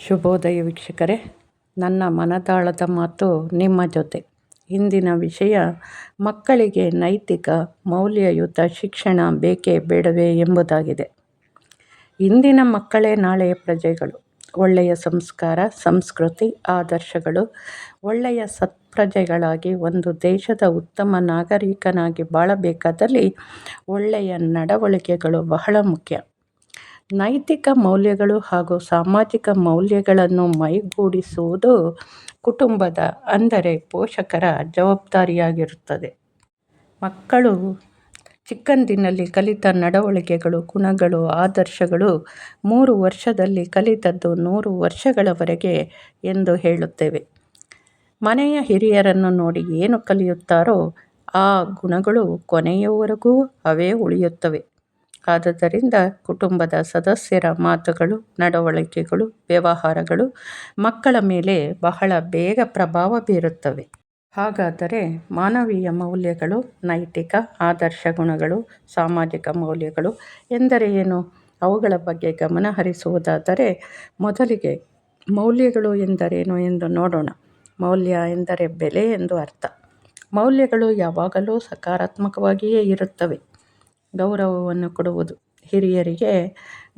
ಶುಭೋದಯ ವೀಕ್ಷಕರೇ, ನನ್ನ ಮನದಾಳದ ಮಾತು ನಿಮ್ಮ ಜೊತೆ. ಇಂದಿನ ವಿಷಯ ಮಕ್ಕಳಿಗೆ ನೈತಿಕ ಮೌಲ್ಯಯುತ ಶಿಕ್ಷಣ ಬೇಕೇ ಬೇಡವೇ ಎಂಬುದಾಗಿದೆ. ಇಂದಿನ ಮಕ್ಕಳೇ ನಾಳೆಯ ಪ್ರಜೆಗಳು. ಒಳ್ಳೆಯ ಸಂಸ್ಕಾರ, ಸಂಸ್ಕೃತಿ, ಆದರ್ಶಗಳು, ಒಳ್ಳೆಯ ಸತ್ಪ್ರಜೆಗಳಾಗಿ ಒಂದು ದೇಶದ ಉತ್ತಮ ನಾಗರಿಕನಾಗಿ ಬಾಳಬೇಕಾದಲ್ಲಿ ಒಳ್ಳೆಯ ನಡವಳಿಕೆಗಳು ಬಹಳ ಮುಖ್ಯ. ನೈತಿಕ ಮೌಲ್ಯಗಳು ಹಾಗೂ ಸಾಮಾಜಿಕ ಮೌಲ್ಯಗಳನ್ನು ಮೈಗೂಡಿಸುವುದು ಕುಟುಂಬದ ಅಂದರೆ ಪೋಷಕರ ಜವಾಬ್ದಾರಿಯಾಗಿರುತ್ತದೆ. ಮಕ್ಕಳು ಚಿಕ್ಕಂದಿನಲ್ಲಿ ಕಲಿತ ನಡವಳಿಕೆಗಳು, ಗುಣಗಳು, ಆದರ್ಶಗಳು 3 ವರ್ಷದಲ್ಲಿ ಕಲಿತದ್ದು 100 ವರ್ಷಗಳವರೆಗೆ ಎಂದು ಹೇಳುತ್ತೇವೆ. ಮನೆಯ ಹಿರಿಯರನ್ನು ನೋಡಿ ಏನು ಕಲಿಯುತ್ತಾರೋ ಆ ಗುಣಗಳು ಕೊನೆಯವರೆಗೂ ಅವೇ ಉಳಿಯುತ್ತವೆ. ಆದುದರಿಂದ ಕುಟುಂಬದ ಸದಸ್ಯರ ಮಾತುಗಳು, ನಡವಳಿಕೆಗಳು, ವ್ಯವಹಾರಗಳು ಮಕ್ಕಳ ಮೇಲೆ ಬಹಳ ಬೇಗ ಪ್ರಭಾವ ಬೀರುತ್ತವೆ. ಹಾಗಾದರೆ ಮಾನವೀಯ ಮೌಲ್ಯಗಳು, ನೈತಿಕ ಆದರ್ಶ ಗುಣಗಳು, ಸಾಮಾಜಿಕ ಮೌಲ್ಯಗಳು ಎಂದರೆ ಏನು? ಅವುಗಳ ಬಗ್ಗೆ ಗಮನ ಹರಿಸುವುದಾದರೆ ಮೊದಲಿಗೆ ಮೌಲ್ಯಗಳು ಎಂದರೇನು ಎಂದು ನೋಡೋಣ. ಮೌಲ್ಯ ಎಂದರೆ ಬೆಲೆ ಎಂದು ಅರ್ಥ. ಮೌಲ್ಯಗಳು ಯಾವಾಗಲೂ ಸಕಾರಾತ್ಮಕವಾಗಿಯೇ ಇರುತ್ತವೆ. ಗೌರವವನ್ನು ಕೊಡುವುದು, ಹಿರಿಯರಿಗೆ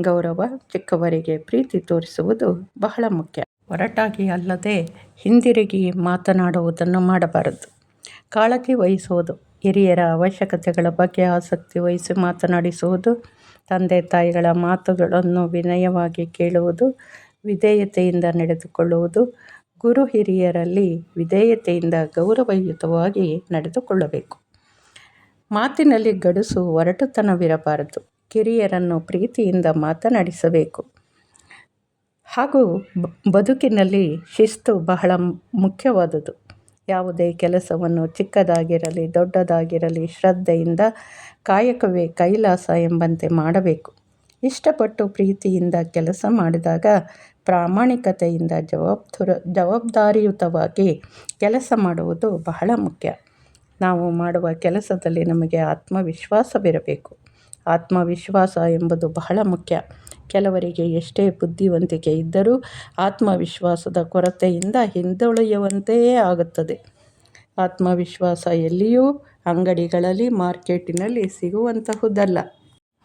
ಗೌರವ, ಚಿಕ್ಕವರಿಗೆ ಪ್ರೀತಿ ತೋರಿಸುವುದು ಬಹಳ ಮುಖ್ಯ. ಒರಟಾಗಿ ಅಲ್ಲದೆ ಹಿಂದಿರುಗಿ ಮಾತನಾಡುವುದನ್ನು ಮಾಡಬಾರದು. ಕಾಳಜಿ ವಹಿಸುವುದು, ಹಿರಿಯರ ಅವಶ್ಯಕತೆಗಳ ಬಗ್ಗೆ ಆಸಕ್ತಿ ವಹಿಸಿ ಮಾತನಾಡಿಸುವುದು, ತಂದೆ ತಾಯಿಗಳ ಮಾತುಗಳನ್ನು ವಿನಯವಾಗಿ ಕೇಳುವುದು, ವಿಧೇಯತೆಯಿಂದ ನಡೆದುಕೊಳ್ಳುವುದು. ಗುರು ಹಿರಿಯರಲ್ಲಿ ವಿಧೇಯತೆಯಿಂದ ಗೌರವಯುತವಾಗಿ ನಡೆದುಕೊಳ್ಳಬೇಕು. ಮಾತಿನಲ್ಲಿ ಗಡುಸು, ಒರಟುತನವಿರಬಾರದು. ಕಿರಿಯರನ್ನು ಪ್ರೀತಿಯಿಂದ ಮಾತನಾಡಿಸಬೇಕು. ಹಾಗೂ ಬದುಕಿನಲ್ಲಿ ಶಿಸ್ತು ಬಹಳ ಮುಖ್ಯವಾದುದು. ಯಾವುದೇ ಕೆಲಸವನ್ನು ಚಿಕ್ಕದಾಗಿರಲಿ ದೊಡ್ಡದಾಗಿರಲಿ ಶ್ರದ್ಧೆಯಿಂದ, ಕಾಯಕವೇ ಕೈಲಾಸ ಎಂಬಂತೆ ಮಾಡಬೇಕು. ಇಷ್ಟಪಟ್ಟು ಪ್ರೀತಿಯಿಂದ ಕೆಲಸ ಮಾಡಿದಾಗ, ಪ್ರಾಮಾಣಿಕತೆಯಿಂದ ಜವಾಬ್ದಾರಿಯುತವಾಗಿ ಕೆಲಸ ಮಾಡುವುದು ಬಹಳ ಮುಖ್ಯ. ನಾವು ಮಾಡುವ ಕೆಲಸದಲ್ಲಿ ನಮಗೆ ಆತ್ಮವಿಶ್ವಾಸವಿರಬೇಕು. ಆತ್ಮವಿಶ್ವಾಸ ಎಂಬುದು ಬಹಳ ಮುಖ್ಯ. ಕೆಲವರಿಗೆ ಎಷ್ಟೇ ಬುದ್ಧಿವಂತಿಕೆ ಇದ್ದರೂ ಆತ್ಮವಿಶ್ವಾಸದ ಕೊರತೆಯಿಂದ ಹಿಂದುಳಿಯುವಂತೆಯೇ ಆಗುತ್ತದೆ. ಆತ್ಮವಿಶ್ವಾಸ ಎಲ್ಲಿಯೂ ಅಂಗಡಿಗಳಲ್ಲಿ, ಮಾರ್ಕೆಟಿನಲ್ಲಿ ಸಿಗುವಂತಹುದಲ್ಲ.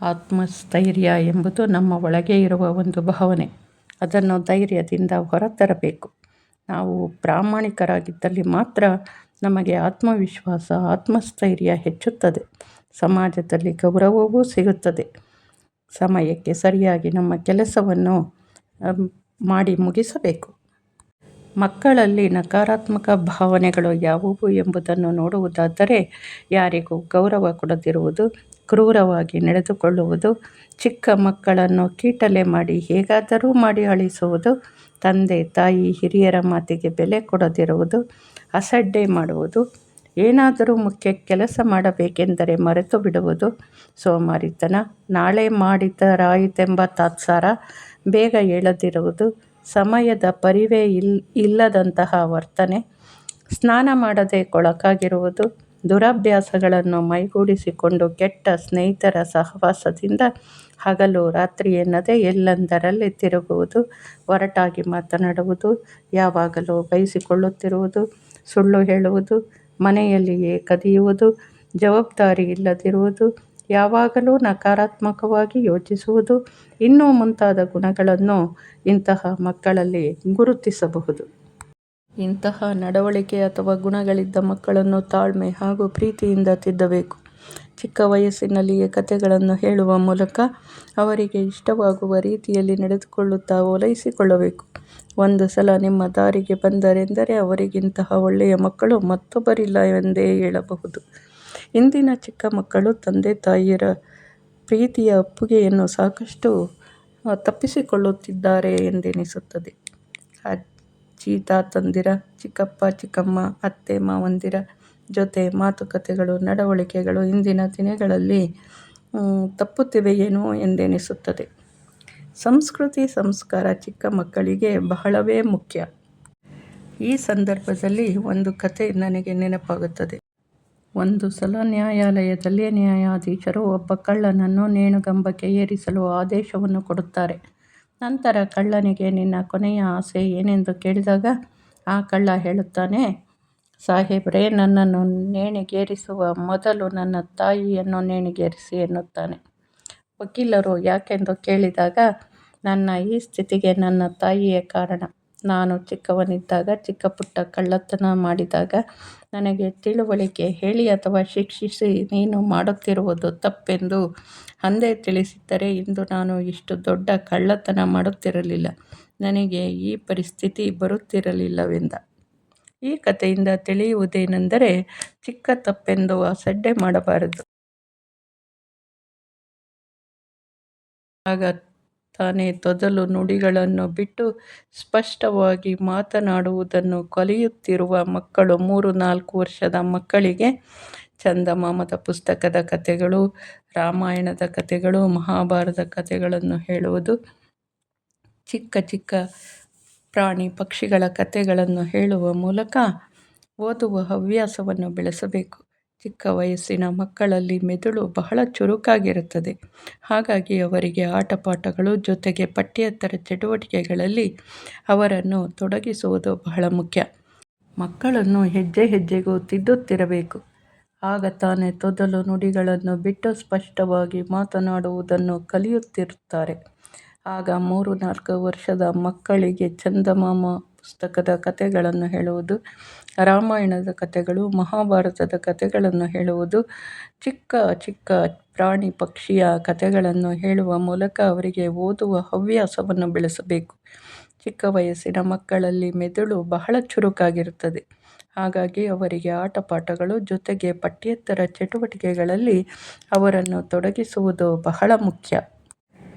ಆತ್ಮಸ್ಥೈರ್ಯ ಎಂಬುದು ನಮ್ಮ ಒಳಗೆ ಇರುವ ಒಂದು ಭಾವನೆ. ಅದನ್ನು ಧೈರ್ಯದಿಂದ ಹೊರತರಬೇಕು. ನಾವು ಪ್ರಾಮಾಣಿಕರಾಗಿದ್ದಲ್ಲಿ ಮಾತ್ರ ನಮಗೆ ಆತ್ಮವಿಶ್ವಾಸ, ಆತ್ಮಸ್ಥೈರ್ಯ ಹೆಚ್ಚುತ್ತದೆ. ಸಮಾಜದಲ್ಲಿ ಗೌರವವೂ ಸಿಗುತ್ತದೆ. ಸಮಯಕ್ಕೆ ಸರಿಯಾಗಿ ನಮ್ಮ ಕೆಲಸವನ್ನು ಮಾಡಿ ಮುಗಿಸಬೇಕು. ಮಕ್ಕಳಲ್ಲಿ ನಕಾರಾತ್ಮಕ ಭಾವನೆಗಳು ಯಾವುವು ಎಂಬುದನ್ನು ನೋಡುವುದಾದರೆ, ಯಾರಿಗೂ ಗೌರವ ಕೊಡದಿರುವುದು, ಕ್ರೂರವಾಗಿ ನಡೆದುಕೊಳ್ಳುವುದು, ಚಿಕ್ಕ ಮಕ್ಕಳನ್ನು ಕೀಟಲೆ ಮಾಡಿ ಹೇಗಾದರೂ ಮಾಡಿ ಅಳಿಸುವುದು, ತಂದೆ ತಾಯಿ ಹಿರಿಯರ ಮಾತಿಗೆ ಬೆಲೆ ಕೊಡದಿರುವುದು, ಅಸಡ್ಡೆ ಮಾಡುವುದು, ಏನಾದರೂ ಮುಖ್ಯ ಕೆಲಸ ಮಾಡಬೇಕೆಂದರೆ ಮರೆತು ಬಿಡುವುದು, ಸೋಮಾರಿತನ, ನಾಳೆ ಮಾಡಿದರಾಯಿತೆಂಬ ತಾತ್ಸಾರ, ಬೇಗ ಏಳದಿರುವುದು, ಸಮಯದ ಪರಿವೇ ಇಲ್ಲದಂತಹ ವರ್ತನೆ, ಸ್ನಾನ ಮಾಡದೆ ಕೊಳಕಾಗಿರುವುದು, ದುರಭ್ಯಾಸಗಳನ್ನು ಮೈಗೂಡಿಸಿಕೊಂಡು ಕೆಟ್ಟ ಸ್ನೇಹಿತರ ಸಹವಾಸದಿಂದ ಹಗಲು ರಾತ್ರಿ ಎನ್ನದೆ ಎಲ್ಲೆಂದರಲ್ಲಿ ತಿರುಗುವುದು, ಒರಟಾಗಿ ಮಾತನಾಡುವುದು, ಯಾವಾಗಲೂ ಬೈಸಿಕೊಳ್ಳುತ್ತಿರುವುದು, ಸುಳ್ಳು ಹೇಳುವುದು, ಮನೆಯಲ್ಲಿಯೇ ಕದಿಯುವುದು, ಜವಾಬ್ದಾರಿ ಇಲ್ಲದಿರುವುದು, ಯಾವಾಗಲೂ ನಕಾರಾತ್ಮಕವಾಗಿ ಯೋಚಿಸುವುದು, ಇನ್ನೂ ಮುಂತಾದ ಗುಣಗಳನ್ನು ಇಂತಹ ಮಕ್ಕಳಲ್ಲಿ ಗುರುತಿಸಬಹುದು. ಇಂತಹ ನಡವಳಿಕೆ ಅಥವಾ ಗುಣಗಳಿದ್ದ ಮಕ್ಕಳನ್ನು ತಾಳ್ಮೆ ಹಾಗೂ ಪ್ರೀತಿಯಿಂದ ತಿದ್ದಬೇಕು. ಚಿಕ್ಕ ವಯಸ್ಸಿನಲ್ಲಿಯೇ ಕಥೆಗಳನ್ನು ಹೇಳುವ ಮೂಲಕ ಅವರಿಗೆ ಇಷ್ಟವಾಗುವ ರೀತಿಯಲ್ಲಿ ನಡೆದುಕೊಳ್ಳುತ್ತಾ ಓಲೈಸಿಕೊಳ್ಳಬೇಕು. ಒಂದು ಸಲ ನಿಮ್ಮ ದಾರಿಗೆ ಬಂದರೆಂದರೆ ಅವರಿಗಿಂತಹ ಒಳ್ಳೆಯ ಮಕ್ಕಳು ಮತ್ತೊಬ್ಬರಿಲ್ಲ ಎಂದೇ ಹೇಳಬಹುದು. ಇಂದಿನ ಚಿಕ್ಕ ಮಕ್ಕಳು ತಂದೆ ತಾಯಿಯರ ಪ್ರೀತಿಯ ಅಪ್ಪುಗೆಯನ್ನು ಸಾಕಷ್ಟು ತಪ್ಪಿಸಿಕೊಳ್ಳುತ್ತಿದ್ದಾರೆ ಎಂದೆನಿಸುತ್ತದೆ. ಅಜ್ಜಿ ತಾತಂದಿರ, ಚಿಕ್ಕಪ್ಪ ಚಿಕ್ಕಮ್ಮ, ಅತ್ತೆ ಮಾವಂದಿರ ಜೊತೆ ಮಾತುಕತೆಗಳು, ನಡವಳಿಕೆಗಳು ಇಂದಿನ ದಿನಗಳಲ್ಲಿ ತಪ್ಪುತ್ತಿವೆಯೇನೋ ಎಂದೆನಿಸುತ್ತದೆ. ಸಂಸ್ಕೃತಿ, ಸಂಸ್ಕಾರ ಚಿಕ್ಕ ಮಕ್ಕಳಿಗೆ ಬಹಳವೇ ಮುಖ್ಯ. ಈ ಸಂದರ್ಭದಲ್ಲಿ ಒಂದು ಕತೆ ನನಗೆ ನೆನಪಾಗುತ್ತದೆ. ಒಂದು ಸಲ ನ್ಯಾಯಾಲಯದಲ್ಲಿ ನ್ಯಾಯಾಧೀಶರು ಒಬ್ಬ ಕಳ್ಳನನ್ನು ನೇಣುಗಂಬಕ್ಕೆ ಏರಿಸಲು ಆದೇಶವನ್ನು ಕೊಡುತ್ತಾರೆ. ನಂತರ ಕಳ್ಳನಿಗೆ ನಿನ್ನ ಕೊನೆಯ ಆಸೆ ಏನೆಂದು ಕೇಳಿದಾಗ ಆ ಕಳ್ಳ ಹೇಳುತ್ತಾನೆ, ಸಾಹೇಬ್ರೇ, ನನ್ನನ್ನು ನೇಣಿಗೇರಿಸುವ ಮೊದಲು ನನ್ನ ತಾಯಿಯನ್ನು ನೇಣಿಗೇರಿಸಿ ಎನ್ನುತ್ತಾನೆ. ವಕೀಲರು ಯಾಕೆಂದು ಕೇಳಿದಾಗ, ನನ್ನ ಈ ಸ್ಥಿತಿಗೆ ನನ್ನ ತಾಯಿಯೇ ಕಾರಣ. ನಾನು ಚಿಕ್ಕವನಿದ್ದಾಗ ಚಿಕ್ಕ ಪುಟ್ಟ ಕಳ್ಳತನ ಮಾಡಿದಾಗ ನನಗೆ ತಿಳುವಳಿಕೆ ಹೇಳಿ ಅಥವಾ ಶಿಕ್ಷಿಸಿ ನೀನು ಮಾಡುತ್ತಿರುವುದು ತಪ್ಪೆಂದು ಅಂದೇ ತಿಳಿಸಿದ್ದರೆ ಇಂದು ನಾನು ಇಷ್ಟು ದೊಡ್ಡ ಕಳ್ಳತನ ಮಾಡುತ್ತಿರಲಿಲ್ಲ, ನನಗೆ ಈ ಪರಿಸ್ಥಿತಿ ಬರುತ್ತಿರಲಿಲ್ಲವೆಂದ. ಈ ಕಥೆಯಿಂದ ತಿಳಿಯುವುದೇನೆಂದರೆ, ಚಿಕ್ಕ ತಪ್ಪೆಂದು ಅಸಡ್ಡೆ ಮಾಡಬಾರದು. ಆಗ ತಾನೇ ತೊದಲು ನುಡಿಗಳನ್ನು ಬಿಟ್ಟು ಸ್ಪಷ್ಟವಾಗಿ ಮಾತನಾಡುವುದನ್ನು ಕಲಿಯುತ್ತಿರುವ ಮಕ್ಕಳು 3-4 ವರ್ಷದ ಮಕ್ಕಳಿಗೆ ಚಂದಮಾಮದ ಪುಸ್ತಕದ ಕಥೆಗಳು, ರಾಮಾಯಣದ ಕಥೆಗಳು, ಮಹಾಭಾರತ ಕಥೆಗಳನ್ನು ಹೇಳುವುದು, ಚಿಕ್ಕ ಚಿಕ್ಕ ಪ್ರಾಣಿ ಪಕ್ಷಿಗಳ ಕಥೆಗಳನ್ನು ಹೇಳುವ ಮೂಲಕ ಓದುವ ಹವ್ಯಾಸವನ್ನು ಬೆಳೆಸಬೇಕು. ಚಿಕ್ಕ ವಯಸ್ಸಿನ ಮಕ್ಕಳಲ್ಲಿ ಮೆದುಳು ಬಹಳ ಚುರುಕಾಗಿರುತ್ತದೆ. ಹಾಗಾಗಿ ಅವರಿಗೆ ಆಟಪಾಠಗಳು ಜೊತೆಗೆ ಪಠ್ಯೇತರ ಚಟುವಟಿಕೆಗಳಲ್ಲಿ ಅವರನ್ನು ತೊಡಗಿಸುವುದು ಬಹಳ ಮುಖ್ಯ. ಮಕ್ಕಳನ್ನು ಹೆಜ್ಜೆ ಹೆಜ್ಜೆಗೂ ತಿದ್ದುತ್ತಿರಬೇಕು. ಆಗ ತಾನೇ ತೊದಲು ನುಡಿಗಳನ್ನು ಬಿಟ್ಟು ಸ್ಪಷ್ಟವಾಗಿ ಮಾತನಾಡುವುದನ್ನು ಕಲಿಯುತ್ತಿರುತ್ತಾರೆ. ಆಗ 3-4 ವರ್ಷದ ಮಕ್ಕಳಿಗೆ ಚಂದಮಾಮ ಪುಸ್ತಕದ ಕಥೆಗಳನ್ನು ಹೇಳುವುದು, ರಾಮಾಯಣದ ಕಥೆಗಳು, ಮಹಾಭಾರತದ ಕಥೆಗಳನ್ನು ಹೇಳುವುದು, ಚಿಕ್ಕ ಚಿಕ್ಕ ಪ್ರಾಣಿ ಪಕ್ಷಿಯ ಕಥೆಗಳನ್ನು ಹೇಳುವ ಮೂಲಕ ಅವರಿಗೆ ಓದುವ ಹವ್ಯಾಸವನ್ನು ಬೆಳೆಸಬೇಕು. ಚಿಕ್ಕ ವಯಸ್ಸಿನ ಮಕ್ಕಳಲ್ಲಿ ಮೆದುಳು ಬಹಳ ಚುರುಕಾಗಿರುತ್ತದೆ. ಹಾಗಾಗಿ ಅವರಿಗೆ ಆಟಪಾಠಗಳು ಜೊತೆಗೆ ಪಠ್ಯೇತರ ಚಟುವಟಿಕೆಗಳಲ್ಲಿ ಅವರನ್ನು ತೊಡಗಿಸುವುದು ಬಹಳ ಮುಖ್ಯ.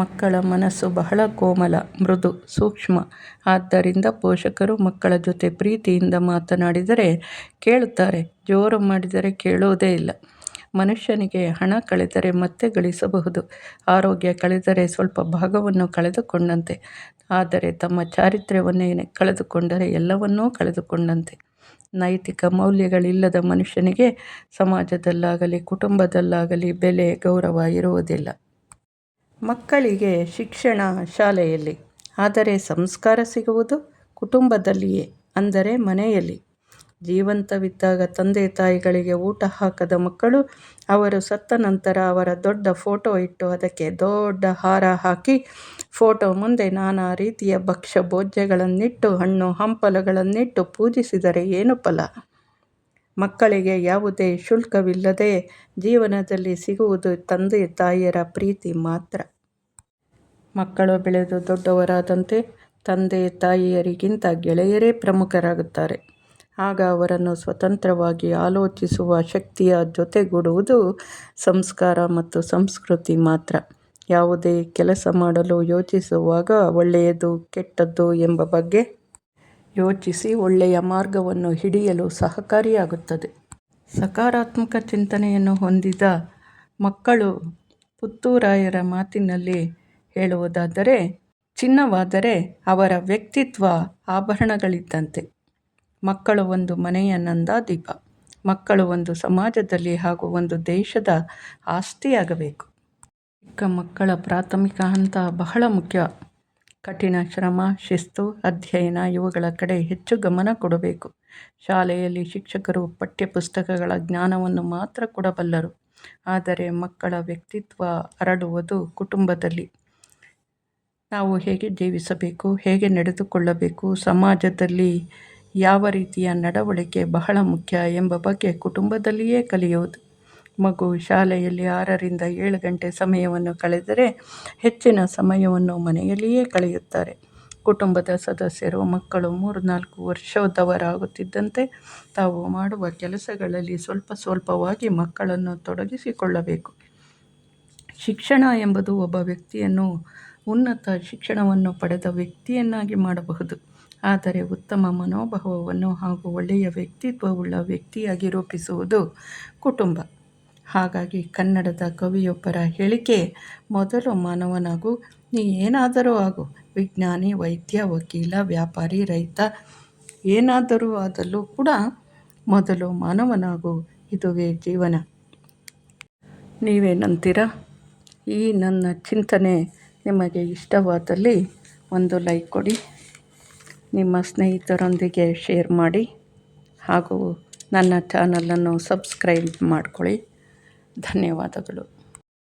ಮಕ್ಕಳ ಮನಸ್ಸು ಬಹಳ ಕೋಮಲ, ಮೃದು, ಸೂಕ್ಷ್ಮ. ಆದ್ದರಿಂದ ಪೋಷಕರು ಮಕ್ಕಳ ಜೊತೆ ಪ್ರೀತಿಯಿಂದ ಮಾತನಾಡಿದರೆ ಕೇಳುತ್ತಾರೆ, ಜೋರು ಮಾಡಿದರೆ ಕೇಳುವುದೇ ಇಲ್ಲ. ಮನುಷ್ಯನಿಗೆ ಹಣ ಕಳೆದರೆ ಮತ್ತೆ ಗಳಿಸಬಹುದು, ಆರೋಗ್ಯ ಕಳೆದರೆ ಸ್ವಲ್ಪ ಭಾಗವನ್ನು ಕಳೆದುಕೊಂಡಂತೆ. ಆದರೆ ತಮ್ಮ ಚಾರಿತ್ರ್ಯವನ್ನೇ ಕಳೆದುಕೊಂಡರೆ ಎಲ್ಲವನ್ನೂ ಕಳೆದುಕೊಂಡಂತೆ. ನೈತಿಕ ಮೌಲ್ಯಗಳಿಲ್ಲದ ಮನುಷ್ಯನಿಗೆ ಸಮಾಜದಲ್ಲಾಗಲಿ ಕುಟುಂಬದಲ್ಲಾಗಲಿ ಬೆಲೆ, ಗೌರವ ಇರುವುದಿಲ್ಲ. ಮಕ್ಕಳಿಗೆ ಶಿಕ್ಷಣ ಶಾಲೆಯಲ್ಲಿ, ಆದರೆ ಸಂಸ್ಕಾರ ಸಿಗುವುದು ಕುಟುಂಬದಲ್ಲಿಯೇ, ಅಂದರೆ ಮನೆಯಲ್ಲಿ. ಜೀವಂತವಿದ್ದಾಗ ತಂದೆ ತಾಯಿಗಳಿಗೆ ಊಟ ಹಾಕದ ಮಕ್ಕಳು ಅವರು ಸತ್ತ ನಂತರ ಅವರ ದೊಡ್ಡ ಫೋಟೋ ಇಟ್ಟು ಅದಕ್ಕೆ ದೊಡ್ಡ ಹಾರ ಹಾಕಿ ಫೋಟೋ ಮುಂದೆ ನಾನಾ ರೀತಿಯ ಭಕ್ಷ್ಯ ಭೋಜ್ಯಗಳನ್ನಿಟ್ಟು ಹಣ್ಣು ಹಂಪಲುಗಳನ್ನಿಟ್ಟು ಪೂಜಿಸಿದರೆ ಏನು ಫಲ? ಮಕ್ಕಳಿಗೆ ಯಾವುದೇ ಶುಲ್ಕವಿಲ್ಲದೆ ಜೀವನದಲ್ಲಿ ಸಿಗುವುದು ತಂದೆ ತಾಯಿಯರ ಪ್ರೀತಿ ಮಾತ್ರ. ಮಕ್ಕಳು ಬೆಳೆದು ದೊಡ್ಡವರಾದಂತೆ ತಂದೆ ತಾಯಿಯರಿಗಿಂತ ಗೆಳೆಯರೇ ಪ್ರಮುಖರಾಗುತ್ತಾರೆ. ಆಗ ಅವರನ್ನು ಸ್ವತಂತ್ರವಾಗಿ ಆಲೋಚಿಸುವ ಶಕ್ತಿಯ ಜೊತೆಗೂಡುವುದು ಸಂಸ್ಕಾರ ಮತ್ತು ಸಂಸ್ಕೃತಿ ಮಾತ್ರ. ಯಾವುದೇ ಕೆಲಸ ಮಾಡಲು ಯೋಚಿಸುವಾಗ ಒಳ್ಳೆಯದು ಕೆಟ್ಟದ್ದು ಎಂಬ ಬಗ್ಗೆ ಯೋಚಿಸಿ ಒಳ್ಳೆಯ ಮಾರ್ಗವನ್ನು ಹಿಡಿಯಲು ಸಹಕಾರಿಯಾಗುತ್ತದೆ. ಸಕಾರಾತ್ಮಕ ಚಿಂತನೆಯನ್ನು ಹೊಂದಿದ ಮಕ್ಕಳು, ಪುತ್ತೂರಾಯರ ಮಾತಿನಲ್ಲಿ ಹೇಳುವುದಾದರೆ, ಚಿನ್ನವಾದರೆ ಅವರ ವ್ಯಕ್ತಿತ್ವ ಆಭರಣಗಳಿದ್ದಂತೆ. ಮಕ್ಕಳು ಒಂದು ಮನೆಯ ನಂದಾದೀಪ. ಮಕ್ಕಳು ಒಂದು ಸಮಾಜದಲ್ಲಿ ಹಾಗೂ ಒಂದು ದೇಶದ ಆಸ್ತಿಯಾಗಬೇಕು. ಚಿಕ್ಕ ಮಕ್ಕಳ ಪ್ರಾಥಮಿಕ ಹಂತ ಬಹಳ ಮುಖ್ಯ. ಕಠಿಣ ಶ್ರಮ, ಶಿಸ್ತು, ಅಧ್ಯಯನ ಇವುಗಳ ಕಡೆ ಹೆಚ್ಚು ಗಮನ ಕೊಡಬೇಕು. ಶಾಲೆಯಲ್ಲಿ ಶಿಕ್ಷಕರು ಪಠ್ಯಪುಸ್ತಕಗಳ ಜ್ಞಾನವನ್ನು ಮಾತ್ರ ಕೊಡಬಲ್ಲರು. ಆದರೆ ಮಕ್ಕಳ ವ್ಯಕ್ತಿತ್ವ ಅರಳುವುದು ಕುಟುಂಬದಲ್ಲಿ. ನಾವು ಹೇಗೆ ಜೀವಿಸಬೇಕು, ಹೇಗೆ ನಡೆದುಕೊಳ್ಳಬೇಕು, ಸಮಾಜದಲ್ಲಿ ಯಾವ ರೀತಿಯ ನಡವಳಿಕೆ ಬಹಳ ಮುಖ್ಯ ಎಂಬ ಬಗ್ಗೆ ಕುಟುಂಬದಲ್ಲಿಯೇ ಕಲಿಯುವುದು. ಮಗು ಶಾಲೆಯಲ್ಲಿ 6-7 ಗಂಟೆ ಸಮಯವನ್ನು ಕಳೆದರೆ ಹೆಚ್ಚಿನ ಸಮಯವನ್ನು ಮನೆಯಲ್ಲಿಯೇ ಕಳೆಯುತ್ತಾರೆ. ಕುಟುಂಬದ ಸದಸ್ಯರು ಮಕ್ಕಳು 3-4 ವರ್ಷದವರಾಗುತ್ತಿದ್ದಂತೆ ತಾವು ಮಾಡುವ ಕೆಲಸಗಳಲ್ಲಿ ಸ್ವಲ್ಪ ಸ್ವಲ್ಪವಾಗಿ ಮಕ್ಕಳನ್ನು ತೊಡಗಿಸಿಕೊಳ್ಳಬೇಕು. ಶಿಕ್ಷಣ ಎಂಬುದು ಒಬ್ಬ ವ್ಯಕ್ತಿಯನ್ನು ಉನ್ನತ ಶಿಕ್ಷಣವನ್ನು ಪಡೆದ ವ್ಯಕ್ತಿಯನ್ನಾಗಿ ಮಾಡಬಹುದು. ಆದರೆ ಉತ್ತಮ ಮನೋಭಾವವನ್ನು ಹಾಗೂ ಒಳ್ಳೆಯ ವ್ಯಕ್ತಿತ್ವವುಳ್ಳ ವ್ಯಕ್ತಿಯಾಗಿ ರೂಪಿಸುವುದು ಕುಟುಂಬ. ಹಾಗಾಗಿ ಕನ್ನಡದ ಕವಿಯೊಬ್ಬರ ಹೇಳಿಕೆ, ಮೊದಲು ಮಾನವನಾಗು, ನೀ ಏನಾದರೂ ಆಗು, ವಿಜ್ಞಾನಿ, ವೈದ್ಯ, ವಕೀಲ, ವ್ಯಾಪಾರಿ, ರೈತ, ಏನಾದರೂ ಆದಲ್ಲೂ ಕೂಡ ಮೊದಲು ಮಾನವನಾಗು, ಇದುವೇ ಜೀವನ. ನೀವೇನಂತೀರಾ? ಈ ನನ್ನ ಚಿಂತನೆ ನಿಮಗೆ ಇಷ್ಟವಾದಲ್ಲಿ ಒಂದು ಲೈಕ್ ಕೊಡಿ, ನಿಮ್ಮ ಸ್ನೇಹಿತರೊಂದಿಗೆ ಶೇರ್ ಮಾಡಿ, ಹಾಗೂ ನನ್ನ ಚಾನಲನ್ನು ಸಬ್ಸ್ಕ್ರೈಬ್ ಮಾಡ್ಕೊಳ್ಳಿ. ಧನ್ಯವಾದಗಳು.